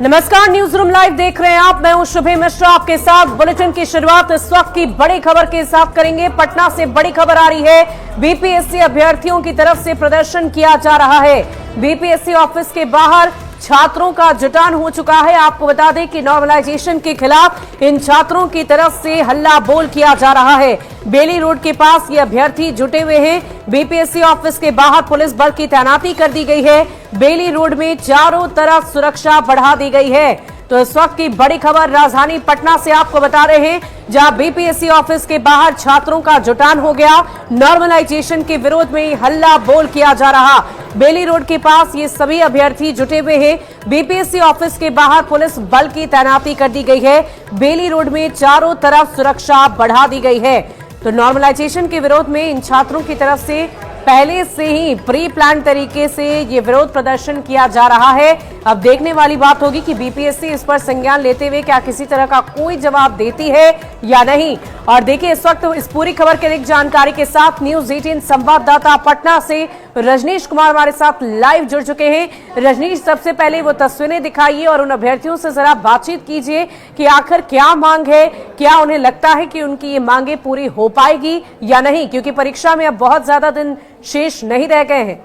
नमस्कार, news room live देख रहे हैं आप। मैं हूं शुभे मिश्रा आपके साथ। बुलेटिन की शुरुआत इस वक्त की बड़ी खबर के साथ करेंगे। पटना से बड़ी खबर आ रही है। बीपीएससी अभ्यर्थियों की तरफ से प्रदर्शन किया जा रहा है। बीपीएससी ऑफिस के बाहर छात्रों का जुटान हो चुका है। आपको बता दें कि नॉर्मलाइजेशन के खिलाफ इन छात्रों की तरफ से हल्ला बोल किया जा रहा है। बेली रोड के पास ये अभ्यर्थी जुटे हुए हैं। बीपीएससी ऑफिस के बाहर पुलिस बल की तैनाती कर दी गई है। बेली रोड में चारों तरफ सुरक्षा बढ़ा दी गई है। तो इस वक्त की बड़ी खबर राजधानी पटना से आपको बता रहे हैं, जहां बीपीएससी ऑफिस के बाहर छात्रों का जुटान हो गया। नॉर्मलाइजेशन के विरोध में हल्ला बोल किया जा रहा। बेली रोड के पास ये सभी अभ्यर्थी जुटे हुए हैं। बीपीएससी ऑफिस के बाहर पुलिस बल की तैनाती कर दी गई है। बेली रोड में चारों तरफ सुरक्षा बढ़ा दी गई है। तो नॉर्मलाइजेशन के विरोध में इन छात्रों की तरफ से पहले से ही प्री प्लान तरीके से ये विरोध प्रदर्शन किया जा रहा है। अब देखने वाली बात होगी कि बीपीएससी इस पर संज्ञान लेते हुए क्या किसी तरह का कोई जवाब देती है या नहीं। और देखिए, इस वक्त इस पूरी खबर के लिए जानकारी के साथ न्यूज 18 संवाददाता पटना से रजनीश कुमार हमारे साथ लाइव जुड़ चुके हैं। रजनीश, सबसे पहले वो तस्वीरें दिखाइए और उन अभ्यर्थियों से जरा बातचीत कीजिए कि आखिर क्या मांग है, क्या उन्हें लगता है कि उनकी ये मांगे पूरी हो पाएगी या नहीं, क्योंकि परीक्षा में अब बहुत ज्यादा दिन शेष नहीं रह गए हैं।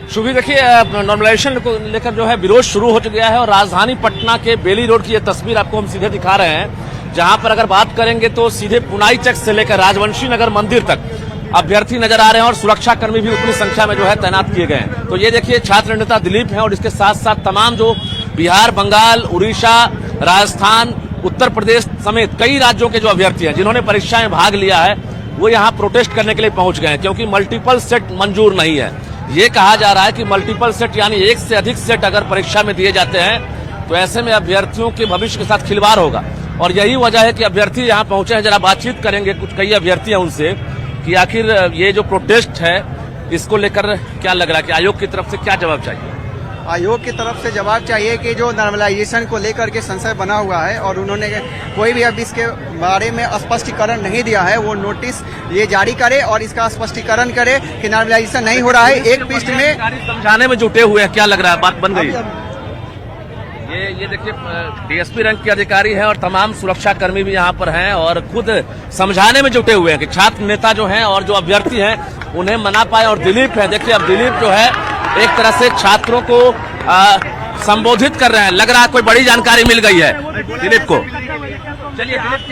शुभी, देखिए, नॉर्मलाइजेशन को लेकर जो है विरोध शुरू हो चुका है और राजधानी पटना के बेली रोड की ये तस्वीर आपको हम सीधे दिखा रहे हैं, जहां पर अगर बात करेंगे तो सीधे पुनाई चक से लेकर राजवंशी नगर मंदिर तक अभ्यर्थी नजर आ रहे हैं और सुरक्षा कर्मी भी उतनी संख्या में जो है तैनात किए गए हैं। तो ये देखिए, छात्र नेता दिलीप हैं और इसके साथ साथ तमाम जो बिहार, बंगाल, उड़ीसा, राजस्थान, उत्तर प्रदेश समेत कई राज्यों के जो अभ्यर्थी हैं जिन्होंने परीक्षा में भाग लिया है, वो यहाँ प्रोटेस्ट करने के लिए पहुंच गए हैं, क्योंकि मल्टीपल सेट मंजूर नहीं है। ये कहा जा रहा है कि मल्टीपल सेट यानी एक से अधिक सेट अगर परीक्षा में दिए जाते हैं तो ऐसे में अभ्यर्थियों के भविष्य के साथ खिलवाड़ होगा। और यही वजह है कि अभ्यर्थी यहाँ पहुंचे हैं। जरा बातचीत करेंगे कई अभ्यर्थी हैं उनसे कि आखिर ये जो प्रोटेस्ट है इसको लेकर क्या लग रहा है कि आयोग की तरफ से क्या जवाब चाहिए। आयोग की तरफ से जवाब चाहिए कि जो नॉर्मलाइजेशन को लेकर के संशय बना हुआ है और उन्होंने कोई भी अब इसके बारे में स्पष्टीकरण नहीं दिया है, वो नोटिस ये जारी करे और इसका स्पष्टीकरण करे कि नॉर्मलाइजेशन नहीं हो रहा है। एक पृष्ठ में समझाने में जुटे हुए हैं, क्या लग रहा है, बात बन गई। ये देखिए, डीएसपी रैंक के अधिकारी हैं और तमाम सुरक्षा कर्मी भी यहाँ पर हैं और खुद समझाने में जुटे हुए हैं कि छात्र नेता जो हैं और जो अभ्यर्थी हैं उन्हें मना पाए। और दिलीप है, देखिए, अब दिलीप जो है एक तरह से छात्रों को संबोधित कर रहे हैं। लग रहा है कोई बड़ी जानकारी मिल गई है दिलीप को। चलिए दिलीप,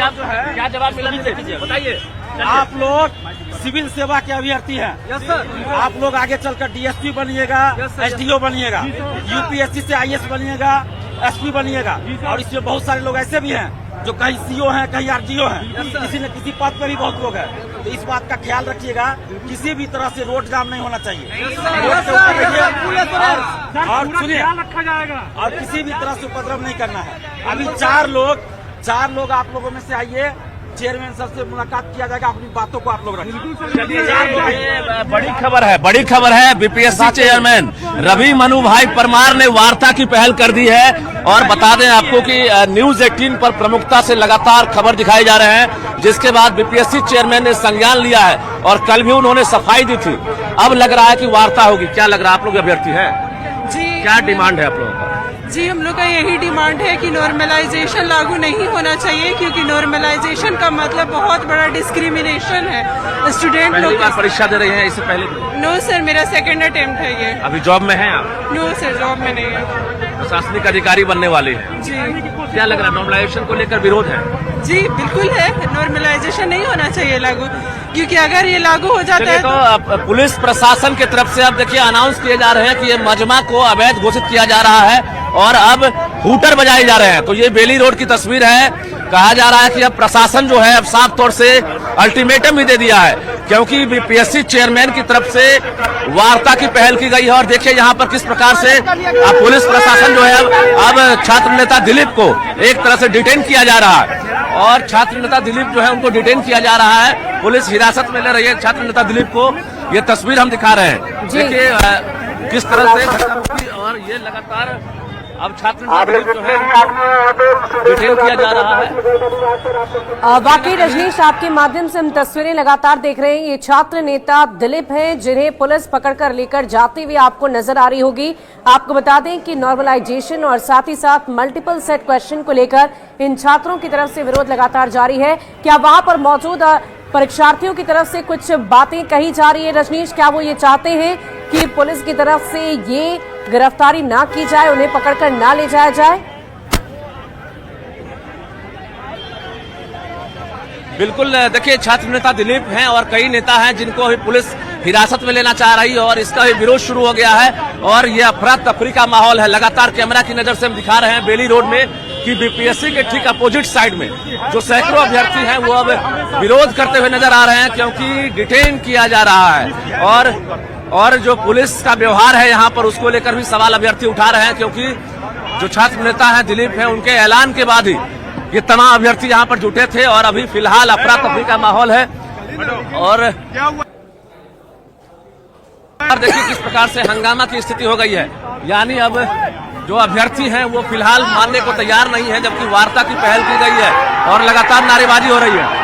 क्या जवाब मिला बताइए। आप लोग सिविल सेवा के अभ्यर्थी हैं। Yes sir. आप लोग आगे चलकर डीएसपी बनिएगा, एसडीओ बनिएगा, यूपीएससी से आईएएस बनिएगा, एसपी बनिएगा। और इसमें बहुत सारे लोग ऐसे भी हैं जो कहीं सीओ हैं, कहीं आरजीओ हैं, किसी न किसी पद पे भी बहुत लोग हैं। तो इस बात का ख्याल रखिएगा, किसी भी तरह से रोड जाम नहीं होना चाहिए। रोड के ऊपर रहिए और सुनिए, और किसी भी तरह से उपद्रव नहीं करना है। अभी चार लोग आप लोगों में से आइए, चेयरमैन सर से मुलाकात किया जाएगा, अपनी बातों को आप लोग रखिए। बड़ी खबर है। बीपीएससी चेयरमैन रवि मनु भाई परमार ने वार्ता की पहल कर दी है। और बता दें आपको कि न्यूज 18 पर प्रमुखता से लगातार खबर दिखाए जा रहे हैं, जिसके बाद बीपीएससी चेयरमैन ने संज्ञान लिया है और कल भी उन्होंने सफाई दी थी। अब लग रहा है कि वार्ता होगी। क्या लग रहा है, आप लोग अभ्यर्थी हैं जी? क्या डिमांड है आप लोगों का? जी, हम लोग का यही डिमांड है कि नॉर्मलाइजेशन लागू नहीं होना चाहिए, क्योंकि नॉर्मलाइजेशन का मतलब बहुत बड़ा डिस्क्रिमिनेशन है। स्टूडेंट लोग परीक्षा दे रहे हैं, इससे पहले? नो सर, मेरा सेकंड अटेम्प्ट है ये। अभी जॉब में हैं आप? नो सर, जॉब में नहीं है। प्रशासनिक अधिकारी बनने वाले हैं जी। क्या लग रहा है, नॉर्मलाइजेशन को लेकर विरोध है? जी बिल्कुल है, नॉर्मलाइजेशन नहीं होना चाहिए लागू, क्योंकि अगर ये लागू हो जाता है तो पुलिस प्रशासन की तरफ से अब देखिए अनाउंस किए जा रहे हैं कि ये मजमा को अवैध घोषित किया जा रहा है और अब हूटर बजाए जा रहे हैं। तो ये बेली रोड की तस्वीर है। कहा जा रहा है कि अब प्रशासन जो है अब साफ तौर से अल्टीमेटम भी दे दिया है, क्योंकि बीपीएससी चेयरमैन की तरफ से वार्ता की पहल की गई है। और देखिए यहाँ पर किस प्रकार से पुलिस प्रशासन जो है अब छात्र नेता दिलीप को एक तरह से डिटेन किया जा रहा है और छात्र नेता दिलीप जो है उनको डिटेन किया जा रहा है। पुलिस हिरासत में ले रही है छात्र नेता दिलीप को। ये तस्वीर हम दिखा रहे हैं, देखिए किस तरह से। और ये लगातार अब छात्र नेता जो है डिटेन किया जा रहा है। वाकई रजनीश, आपके माध्यम से हम तस्वीरें लगातार देख रहे हैं। ये छात्र नेता दिलीप हैं, जिन्हें पुलिस पकड़कर लेकर जाते हुए आपको नजर आ रही होगी। आपको बता दें कि नॉर्मलाइजेशन और साथ ही साथ मल्टीपल सेट क्वेश्चन को लेकर इन छात्रों की तरफ से विरोध लगातार जारी है। क्या वहां पर मौजूद परीक्षार्थियों की तरफ से कुछ बातें कही जा रही है रजनीश? क्या वो ये चाहते हैं कि पुलिस की तरफ से ये गिरफ्तारी ना की जाए, उन्हें पकड़कर ना ले जाया जाए? बिल्कुल, देखिए छात्र नेता दिलीप हैं और कई नेता हैं जिनको अभी पुलिस हिरासत में लेना चाह रही है और इसका भी विरोध शुरू हो गया है और ये अफरा तफरी का माहौल है। लगातार कैमरा की नजर से हम दिखा रहे हैं बेली रोड में कि बीपीएससी के ठीक अपोजिट साइड में जो सैकड़ों अभ्यर्थी हैं वो अब विरोध करते हुए नजर आ रहे हैं, क्योंकि डिटेन किया जा रहा है और जो पुलिस का व्यवहार है यहाँ पर उसको लेकर भी सवाल अभ्यर्थी उठा रहे हैं, क्योंकि जो छात्र नेता हैं दिलीप हैं उनके ऐलान के बाद ही ये तमाम अभ्यर्थी यहाँ पर जुटे थे और अभी फिलहाल अफरा तफरी का माहौल है। और देखिए किस प्रकार से हंगामा की स्थिति हो गई है, यानी अब जो अभ्यर्थी हैं वो फिलहाल मानने को तैयार नहीं है, जबकि वार्ता की पहल की गई है और लगातार नारेबाजी हो रही है।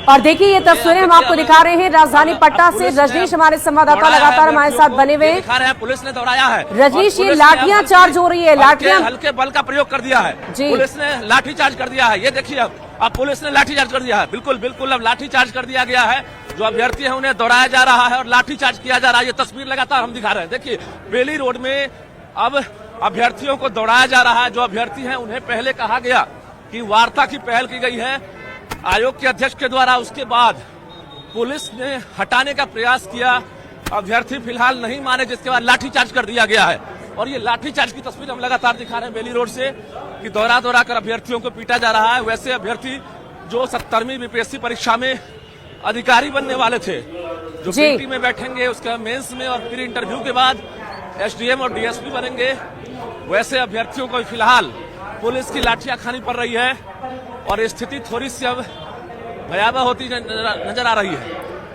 और देखिए ये तस्वीरें हम आपको दिखा रहे हैं राजधानी पटना से। रजनीश हमारे संवाददाता लगातार हमारे साथ बने हुए हैं। दिखा रहे हैं पुलिस ने दौड़ाया है। रजनीश, ये लाठियां चार्ज हो रही है, लाठियां हल्के बल का प्रयोग कर दिया है जी। पुलिस ने लाठी चार्ज कर दिया है। ये देखिए अब पुलिस ने लाठी चार्ज कर दिया है। बिल्कुल अब लाठी चार्ज कर दिया गया है। जो अभ्यर्थी है उन्हें दौड़ाया जा रहा है और लाठी चार्ज किया जा रहा है। ये तस्वीर लगातार हम दिखा रहे हैं। देखिए बेली रोड में अब अभ्यर्थियों को दौड़ाया जा रहा है। जो अभ्यर्थी है उन्हें पहले कहा गया कि वार्ता की पहल की गई है आयोग के अध्यक्ष के द्वारा, उसके बाद पुलिस ने हटाने का प्रयास किया, अभ्यर्थी फिलहाल नहीं माने, जिसके बाद लाठीचार्ज कर दिया गया है। और ये लाठीचार्ज की तस्वीर हम लगातार दिखा रहे हैं बेली रोड से कि दौरा कर अभ्यर्थियों को पीटा जा रहा है। वैसे अभ्यर्थी जो 70वीं बीपीएससी परीक्षा में अधिकारी बनने वाले थे, जो पीटी में बैठेंगे, उसके मेंस में और फिर इंटरव्यू के बाद एसडीएम और डीएसपी बनेंगे, वैसे अभ्यर्थियों को फिलहाल पुलिस की लाठियां खानी पड़ रही है और स्थिति थोड़ी सी अब भयावह होती नजर आ रही है।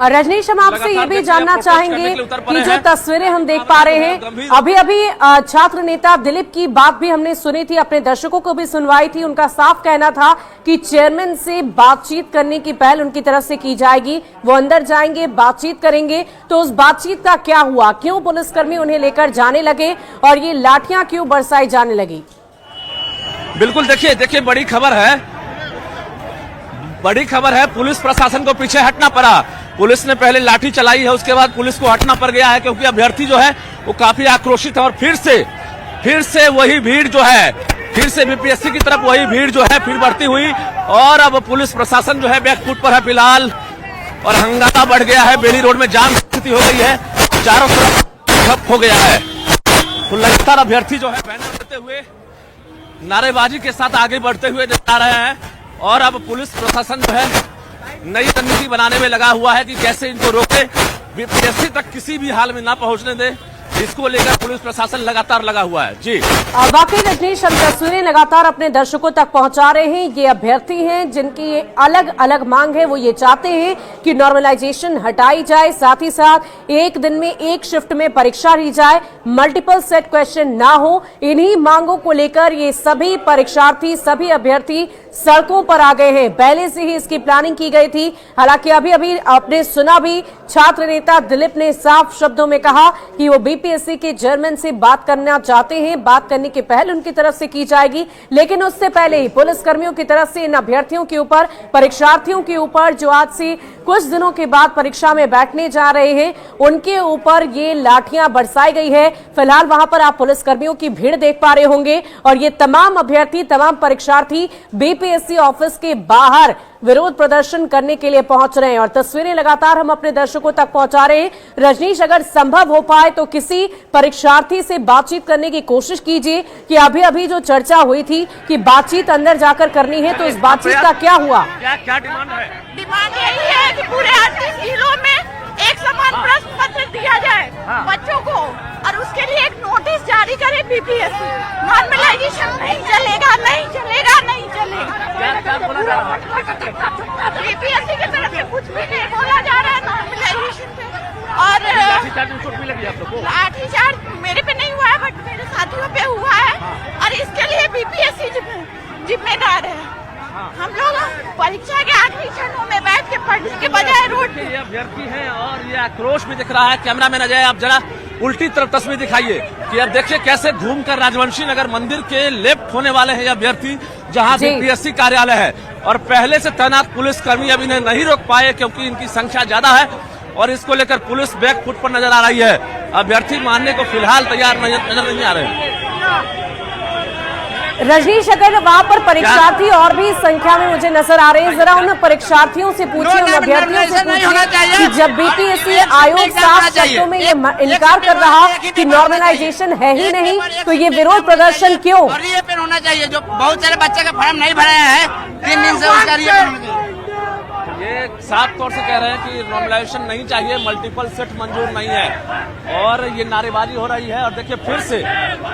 और रजनीश, हम आपसे ये भी जानना चाहेंगे कि जो तस्वीरें हम देख पा रहे हैं, अभी छात्र नेता दिलीप की बात भी हमने सुनी थी, अपने दर्शकों को भी सुनवाई थी। उनका साफ कहना था कि चेयरमैन से बातचीत करने की पहल उनकी तरफ से की जाएगी, वो अंदर जाएंगे, बातचीत करेंगे। तो उस बातचीत का क्या हुआ? क्यों पुलिसकर्मी उन्हें लेकर जाने लगे और ये लाठियां क्यों बरसाई जाने लगी? बिल्कुल, देखिए बड़ी खबर है। पुलिस प्रशासन को पीछे हटना पड़ा। पुलिस ने पहले लाठी चलाई है, उसके बाद पुलिस को हटना पड़ गया है, क्योंकि अभ्यर्थी जो है वो काफी आक्रोशित है और फिर से वही भीड़ जो है, फिर से बीपीएससी की तरफ वही भीड़ जो है फिर बढ़ती हुई और अब पुलिस प्रशासन जो है बैकफुट पर है फिलहाल और हंगामा बढ़ गया है। बेली रोड में जाम स्थिति हो गई है, चारों तरफ ठप हो गया है। तो लगातार अभ्यर्थी जो है बैनर देते हुए, नारेबाजी के साथ आगे बढ़ते हुए नजर आ रहे हैं और अब पुलिस प्रशासन जो है नई रणनीति बनाने में लगा हुआ है कि कैसे इनको रोके, बीपीएससी तक किसी भी हाल में ना पहुंचने दे। इसको लेकर पुलिस प्रशासन लगातार लगा हुआ है। जी वाकई रजनीश, हम तस्वीरें लगातार अपने दर्शकों तक पहुंचा रहे हैं। ये अभ्यर्थी हैं जिनकी अलग अलग मांग है। वो ये चाहते हैं कि नॉर्मलाइजेशन हटाई जाए, साथ ही साथ एक दिन में एक शिफ्ट में परीक्षा ली जाए, मल्टीपल सेट क्वेश्चन ना हो। इन्हीं मांगों को लेकर ये सभी परीक्षार्थी, सभी अभ्यर्थी सड़कों पर आ गए हैं। पहले से ही इसकी प्लानिंग की गई थी। हालांकि अभी आपने सुना भी, छात्र नेता दिलीप ने साफ शब्दों में कहा कि वो बीपीएससी के चेयरमैन से बात करना चाहते हैं, बात करने की पहल उनकी तरफ से की जाएगी। लेकिन उससे पहले ही पुलिसकर्मियों की तरफ से इन अभ्यर्थियों के ऊपर, परीक्षार्थियों के ऊपर, जो आज से कुछ दिनों के बाद परीक्षा में बैठने जा रहे हैं, उनके ऊपर ये लाठियां बरसाई गई है। फिलहाल वहां पर आप पुलिसकर्मियों की भीड़ देख पा रहे होंगे और ये तमाम अभ्यर्थी, तमाम परीक्षार्थी बीपीएससी ऑफिस के बाहर विरोध प्रदर्शन करने के लिए पहुंच रहे हैं और तस्वीरें लगातार हम अपने दर्शकों तक पहुंचा रहे हैं। रजनीश, अगर संभव हो पाए तो किसी परीक्षार्थी से बातचीत करने की कोशिश कीजिए कि अभी जो चर्चा हुई थी कि बातचीत अंदर जाकर करनी है, तो इस बातचीत का क्या हुआ? क्या डिमांड है? डिमांड यही है कि पूरे 38 जिलों में एक समान प्रश्न पत्र दिया जाए बच्चों को और उसके लिए एक नोटिस जारी करे बीपीएससी। नॉर्मलाइजेशन नहीं चलेगा। बीपीएससी की तरफ से कुछ भी नहीं बोला लाठीचार्ज में चोट भी लगी आप लोग को? लाठीचार्ज मेरे पे नहीं हुआ है, बट मेरे साथियों पे हुआ है। और इसके लिए बीपीएससी जिम्मेदार है। हम लोग परीक्षा के आखिरी क्षणों में बैठ के पढ़ने के बजाय रोड पे। ये अभ्यर्थी है और ये आक्रोश भी दिख रहा है। कैमरामैन अजय, आप जरा उल्टी तरफ तस्वीर दिखाइए कि अब देखिए कैसे घूमकर राजवंशी नगर मंदिर के लेफ्ट होने वाले हैं ये अभ्यर्थी, जहां बीपीएससी कार्यालय है। और पहले से तैनात पुलिसकर्मी अब इन्हें नहीं रोक पाए क्योंकि इनकी संख्या ज्यादा है और इसको लेकर पुलिस बैक फुट पर नजर आ रही है। अभ्यर्थी मानने को फिलहाल तैयार नजर नहीं आ रहे। रजनीश, अगर वहां पर परीक्षार्थी और भी संख्या में मुझे नजर आ रहे हैं, जरा उन परीक्षार्थियों से पूछिए, उन अभ्यर्थियों से पूछिए कि जब बीपीएससी आयोग साफ शब्दों में ये इनकार कर रहा कि नॉर्मलाइजेशन है ही नहीं, तो ये विरोध प्रदर्शन क्यों? होना चाहिए। जो बहुत सारे बच्चे का फॉर्म नहीं भराया है 3 दिन से, उसका ये साफ तौर से कह रहे हैं कि नॉर्मलाइजेशन नहीं चाहिए, मल्टीपल सेट मंजूर नहीं है और ये नारेबाजी हो रही है। और देखिए फिर से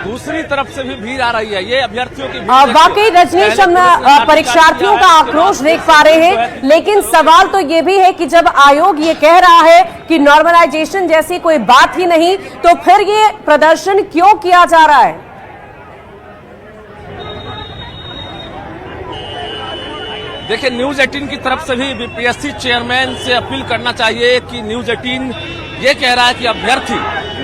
दूसरी तरफ से भी भीड़ आ रही है, ये अभ्यर्थियों की भीड़। वाकई रजनीश, हम परीक्षार्थियों का आक्रोश देख पा रहे हैं, लेकिन सवाल तो ये भी है कि जब आयोग ये कह रहा है कि नॉर्मलाइजेशन जैसी कोई बात ही नहीं, तो फिर ये प्रदर्शन क्यों किया जा रहा है? देखिए न्यूज 18 की तरफ से भी बीपीएससी चेयरमैन से अपील करना चाहिए कि न्यूज 18 ये कह रहा है कि अभ्यर्थी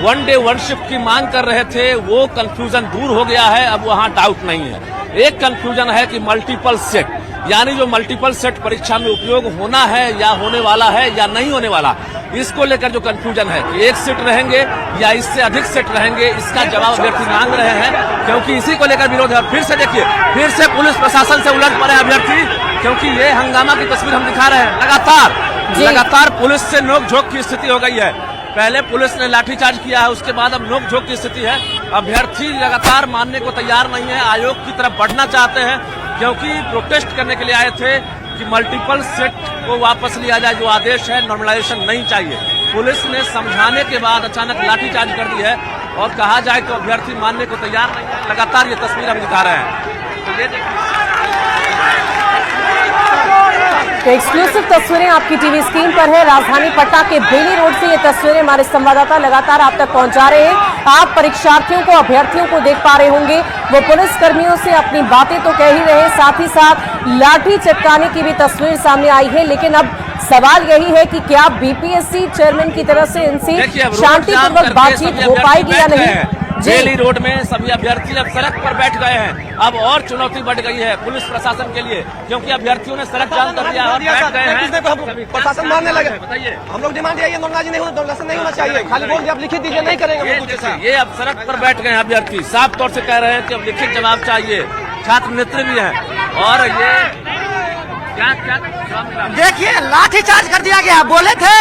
1 डे 1 शिफ्ट की मांग कर रहे थे, वो कंफ्यूजन दूर हो गया है, अब वहां डाउट नहीं है। एक कंफ्यूजन है कि मल्टीपल सेट, यानी जो मल्टीपल सेट परीक्षा में उपयोग होना है या होने वाला है या नहीं होने वाला, इसको लेकर जो कंफ्यूजन है कि एक सेट रहेंगे या इससे अधिक सेट रहेंगे, इसका जवाब अभ्यर्थी मांग रहे हैं क्योंकि इसी को लेकर विरोध है। फिर से देखिए, फिर से पुलिस प्रशासन से उलट पड़े अभ्यर्थी, क्योंकि ये हंगामा की तस्वीर हम दिखा रहे हैं। लगातार पुलिस से नोकझोंक की स्थिति हो गई है। पहले पुलिस ने लाठीचार्ज किया है, उसके बाद अब नोकझोंक की स्थिति है। अभ्यर्थी लगातार मानने को तैयार नहीं है, आयोग की तरफ बढ़ना चाहते हैं क्योंकि प्रोटेस्ट करने के लिए आए थे कि मल्टीपल सेट को वापस लिया जाए, जो आदेश है नॉर्मलाइजेशन नहीं चाहिए। पुलिस ने समझाने के बाद अचानक लाठीचार्ज कर दी है और कहा जाए तो अभ्यर्थी मानने को तैयार नहीं है। लगातार ये तस्वीर हम दिखा रहे हैं, तो ये देखिए। तो एक्सक्लूसिव तस्वीरें आपकी टीवी स्क्रीन पर है। राजधानी पटना के बेली रोड से ये तस्वीरें हमारे संवाददाता लगातार आप तक पहुंचा रहे हैं। आप परीक्षार्थियों को, अभ्यर्थियों को देख पा रहे होंगे, वो पुलिस कर्मियों से अपनी बातें तो कह ही रहे हैं, साथ ही साथ लाठी चटकाने की भी तस्वीर सामने आई है। लेकिन अब सवाल यही है कि क्या बीपीएससी चेयरमैन की तरफ से इनसे शांतिपूर्वक बातचीत हो पाएगी या नहीं। बेली रोड में सभी अभ्यर्थी अब सड़क पर बैठ गए हैं। अब और चुनौती बढ़ गई है पुलिस प्रशासन के लिए, क्योंकि अभ्यर्थियों ने सड़क जाम कर दिया और बैठ गए हैं। प्रशासन मानने लगे। बताइए, हम लोग डिमांड यही है, नॉर्मलाइजेशन नहीं होना चाहिए। खाली बोल दिया आप लिखित दीजिए, नहीं करेंगे। ये अब सड़क पर बैठ गए हैं अभ्यर्थी, साफ तौर से कह रहे हैं कि अब लिखित जवाब चाहिए। छात्र नेत्री भी है और ये क्या देखिए लाठीचार्ज कर दिया गया। बोले थे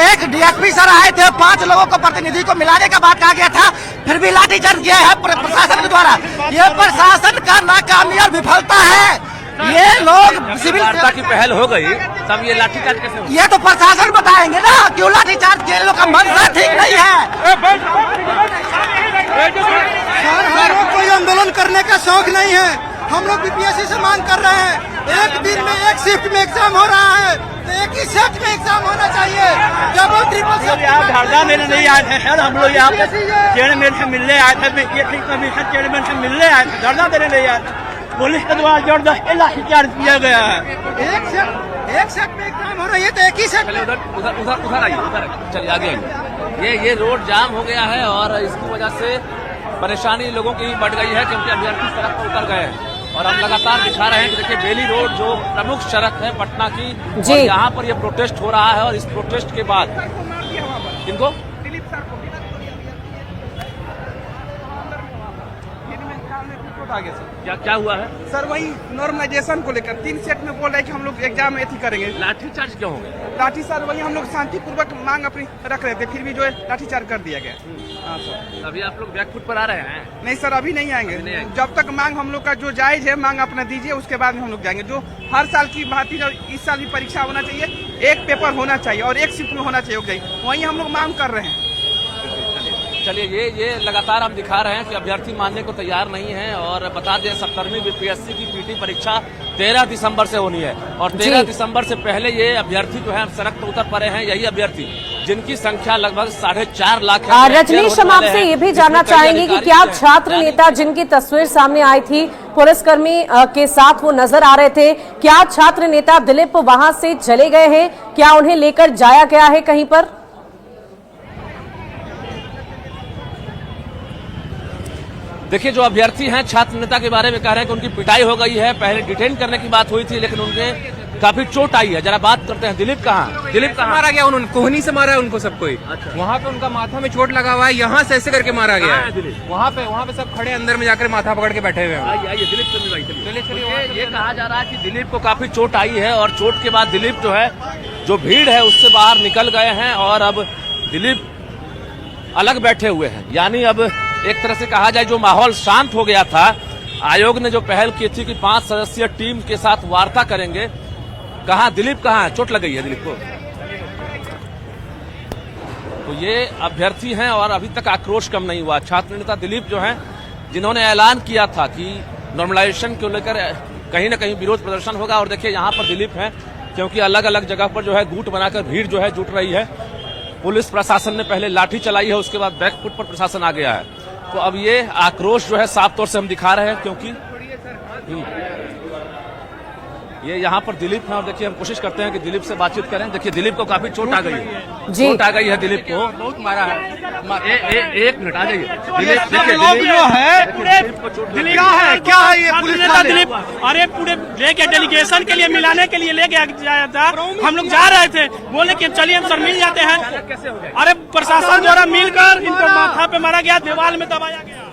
एक डीएसपी सर आए थे, 5 लोगों को प्रतिनिधि को मिलाने का बात कहा गया था, फिर भी लाठीचार्ज किया है प्रशासन के द्वारा। ये प्रशासन का नाकामी और विफलता है। ये लोग सिविल वार्ता की पहल हो गई, तब ये लाठीचार्ज कैसे हो? ये तो प्रशासन बताएंगे ना क्यों लाठीचार्ज किए। लोग का मनसा ठीक नहीं है। कोई आंदोलन करने का शौक नहीं है। हम लोग बीपीएससी से मांग कर रहे हैं, एक दिन में एक शिफ्ट में एग्जाम हो रहा है, तो एक ही शिफ्ट में एग्जाम होना चाहिए। जब वो ट्रिपल शिफ्ट धरना मेरे नहीं आए थे सर, हम लोग यहाँ पे चेयरमैन से मिलने आए थे, कमीशन चेयरमैन से मिलने आए थे, धरना देने नहीं आए थे। पुलिस के द्वारा जबरदस्ती लाठीचार्ज किया गया है। एक शिफ्ट में एग्जाम हो रही है, तो एक ही शिफ्ट। उधर आइए, उधर चलिए आगे आइए। ये रोड जाम हो गया है और इसकी वजह से परेशानी लोगों की बढ़ गई है क्योंकि अभ्यर्थी सड़क पर उतर गए हैं। और हम लगातार दिखा रहे हैं कि देखिए बेली रोड जो प्रमुख सड़क है पटना की, और यहाँ पर ये प्रोटेस्ट हो रहा है। और इस प्रोटेस्ट के बाद इनको आगे से क्या हुआ है सर, वही नॉर्मलाइजेशन को लेकर 3 सेट में बोल रहे हैं कि हम लोग एग्जाम एथी करेंगे। लाठीचार्ज क्यों हो गया? लाठी सर वही हम लोग शांतिपूर्वक मांग अपनी रख रहे थे, फिर भी जो है लाठीचार्ज कर दिया गया। हाँ सर। अभी आप लोग बैकफुट पर आ रहे हैं? नहीं सर, अभी नहीं आएंगे। जब तक मांग हम लोग का जो जायज है मांग अपना दीजिए, उसके बाद में हम लोग जाएंगे। जो हर साल की भांति इस साल भी परीक्षा होना चाहिए, एक पेपर होना चाहिए और एक शिफ्ट में होना चाहिए, वही हम लोग मांग कर रहे हैं। चलिए ये लगातार हम दिखा रहे हैं कि अभ्यर्थी मानने को तैयार नहीं है। और बता दें 17वीं बीपीएससी की पीटी परीक्षा 13 दिसंबर से होनी है और 13 दिसंबर से पहले ये अभ्यर्थी जो है सड़क पर उतर पड़े हैं। यही अभ्यर्थी जिनकी संख्या लगभग 4.5 लाख है। रजनीश, हम आपसे ये भी जानना चाहेंगे कि क्या छात्र नेता जिनकी तस्वीर सामने आई थी पुलिसकर्मी के साथ वो नजर आ रहे थे, क्या छात्र नेता दिलीप वहां से चले गए हैं? क्या उन्हें लेकर जाया गया है कहीं पर? देखिए, जो अभ्यर्थी हैं छात्र नेता के बारे में कह रहे हैं कि उनकी पिटाई हो गई है। पहले डिटेन करने की बात हुई थी, लेकिन उनके काफी चोट आई है। जरा बात करते हैं, दिलीप कहाँ मारा गया? उन्होंने कोहनी से मारा है उनको सब कोई। अच्छा। वहाँ पे उनका माथा में चोट लगा हुआ है, यहाँ से ऐसे करके मारा गया है। दिलीप वहाँ पे सब खड़े अंदर में जाकर माथा पकड़ के बैठे हुए हैं। आइए दिलीप, चलिए। ये कहा जा रहा है कि दिलीप को काफी चोट आई है और चोट के बाद दिलीप जो है, जो भीड़ है उससे बाहर निकल गए हैं और अब दिलीप अलग बैठे हुए हैं। यानी अब एक तरह से कहा जाए जो माहौल शांत हो गया था। आयोग ने जो पहल की थी कि 5 सदस्यीय टीम के साथ वार्ता करेंगे, कहाँ दिलीप कहाँ है? चोट लग गई है दिलीप को। तो ये अभ्यर्थी हैं और अभी तक आक्रोश कम नहीं हुआ। छात्र नेता दिलीप जो हैं, जिन्होंने ऐलान किया था कि नॉर्मलाइजेशन को लेकर कहीं ना कहीं विरोध प्रदर्शन होगा। और देखिए यहाँ पर दिलीप हैं, क्योंकि अलग अलग जगह पर जो है गुट बनाकर भीड़ जो है जुट रही है। पुलिस प्रशासन ने पहले लाठी चलाई है, उसके बाद बैकफुट पर प्रशासन आ गया है। तो अब ये आक्रोश जो है साफ तौर से हम दिखा रहे हैं, क्योंकि ये यहाँ पर दिलीप है और देखिए हम कोशिश करते हैं कि दिलीप से बातचीत करें। देखिए दिलीप को काफी चोट आ गई है, चोट आ गई है दिलीप को, बहुत मारा है। एक मिनट आ जाइए दिलीप, देखिए दिलीप क्या है ये पुलिस नेता दिलीप? अरे पूरे लेके डेलीगेशन के लिए मिलाने के लिए लेके जाया था, हम लोग जा रहे थे, बोले कि चलिए हम सर मिल जाते हैं। अरे प्रशासन द्वारा मिलकर इनको माथा पे मारा गया, दीवार में दबाया गया।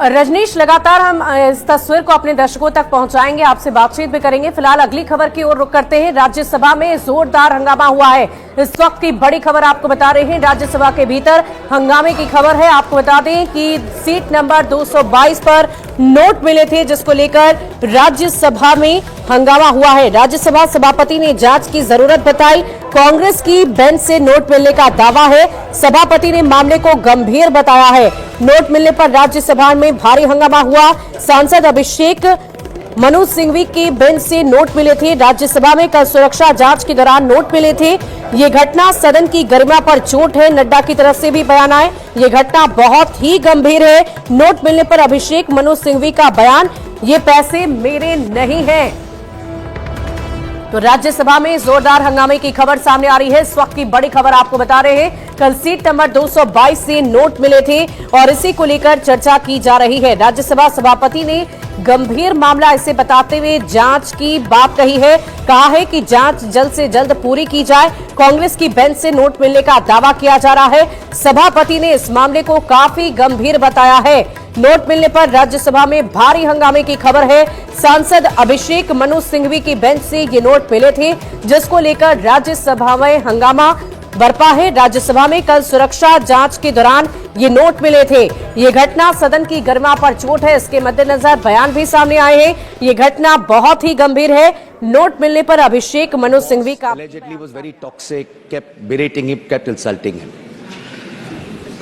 रजनीश, लगातार हम इस तस्वीर को अपने दर्शकों तक पहुंचाएंगे, आपसे बातचीत भी करेंगे। फिलहाल अगली खबर की ओर रुख करते हैं। राज्यसभा में जोरदार हंगामा हुआ है। इस वक्त की बड़ी खबर आपको बता रहे हैं, राज्यसभा के भीतर हंगामे की खबर है। आपको बता दें कि सीट नंबर 222 पर नोट मिले थे, जिसको लेकर राज्यसभा में हंगामा हुआ है। राज्यसभा सभापति ने जांच की जरूरत बताई। कांग्रेस की बेंच से नोट मिलने का दावा है। सभापति ने मामले को गंभीर बताया है। नोट मिलने पर राज्यसभा में भारी हंगामा हुआ। सांसद अभिषेक मनु सिंघवी की बेंच से नोट मिले थे। राज्यसभा में कल सुरक्षा जांच के दौरान नोट मिले थे। ये घटना सदन की गरिमा पर चोट है, नड्डा की तरफ से भी बयान आए। ये घटना बहुत ही गंभीर है। नोट मिलने पर अभिषेक मनु सिंघवी का बयान, ये पैसे मेरे नहीं हैं। तो राज्यसभा में जोरदार हंगामे की खबर सामने आ रही है। इस वक्त की बड़ी खबर आपको बता रहे हैं, कल सीट नंबर 222 से नोट मिले थे और इसी को लेकर चर्चा की जा रही है। राज्यसभा सभापति ने गंभीर मामला इसे बताते हुए जांच की बात कही है। कहा है कि जांच जल्द से जल्द पूरी की जाए। कांग्रेस की बेंच से नोट मिलने का दावा किया जा रहा है। सभापति ने इस मामले को काफी गंभीर बताया है। नोट मिलने पर राज्यसभा में भारी हंगामे की खबर है। सांसद अभिषेक मनु सिंघवी की बेंच से ये नोट मिले थे, जिसको लेकर राज्यसभा में हंगामा बरपा है। राज्यसभा में कल सुरक्षा जांच के दौरान ये नोट मिले थे। ये घटना सदन की गरिमा पर चोट है, इसके मद्देनजर बयान भी सामने आए हैं। ये घटना बहुत ही गंभीर है। नोट मिलने पर अभिषेक मनु सिंघवी का allegedly was very toxic, kept berating him, kept insulting him.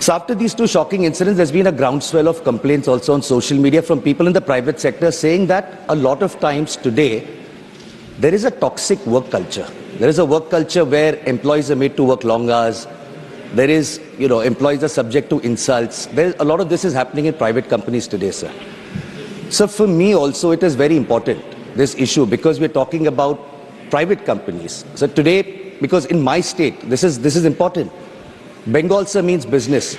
So after these two shocking incidents, there's been a groundswell of complaints also on social media from people in the private sector saying that a lot of times today there is a toxic work culture. There is a work culture where employees are made to work long hours. There is, employees are subject to insults. A lot of this is happening in private companies today, sir. So for me also, it is very important, this issue, because we're talking about private companies. So today, because in my state, this is important. Bengal, sir, means business.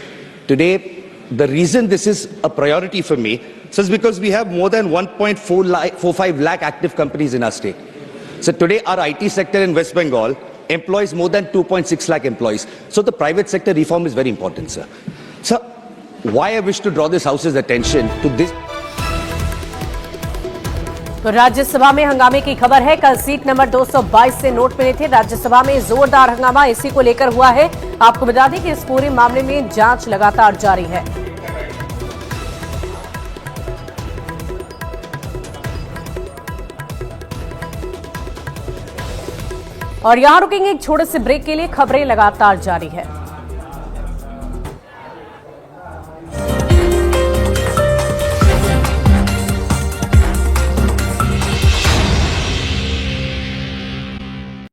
Today, the reason this is a priority for me is because we have more than 1.45 lakh active companies in our state. So today, our IT sector in West Bengal employs more than 2.6 lakh employees. So the private sector reform is very important, sir. So why I wish to draw this House's attention to this. तो राज्यसभा में हंगामे की खबर है। कल seat number 222 से note मिले थे। राज्यसभा में जोरदार हंगामा इसी को लेकर हुआ है। आपको बता दें कि इस पूरे मामले में जांच लगातार जारी है। और यहां रुकेंगे एक छोटे से ब्रेक के लिए। खबरें लगातार जारी है।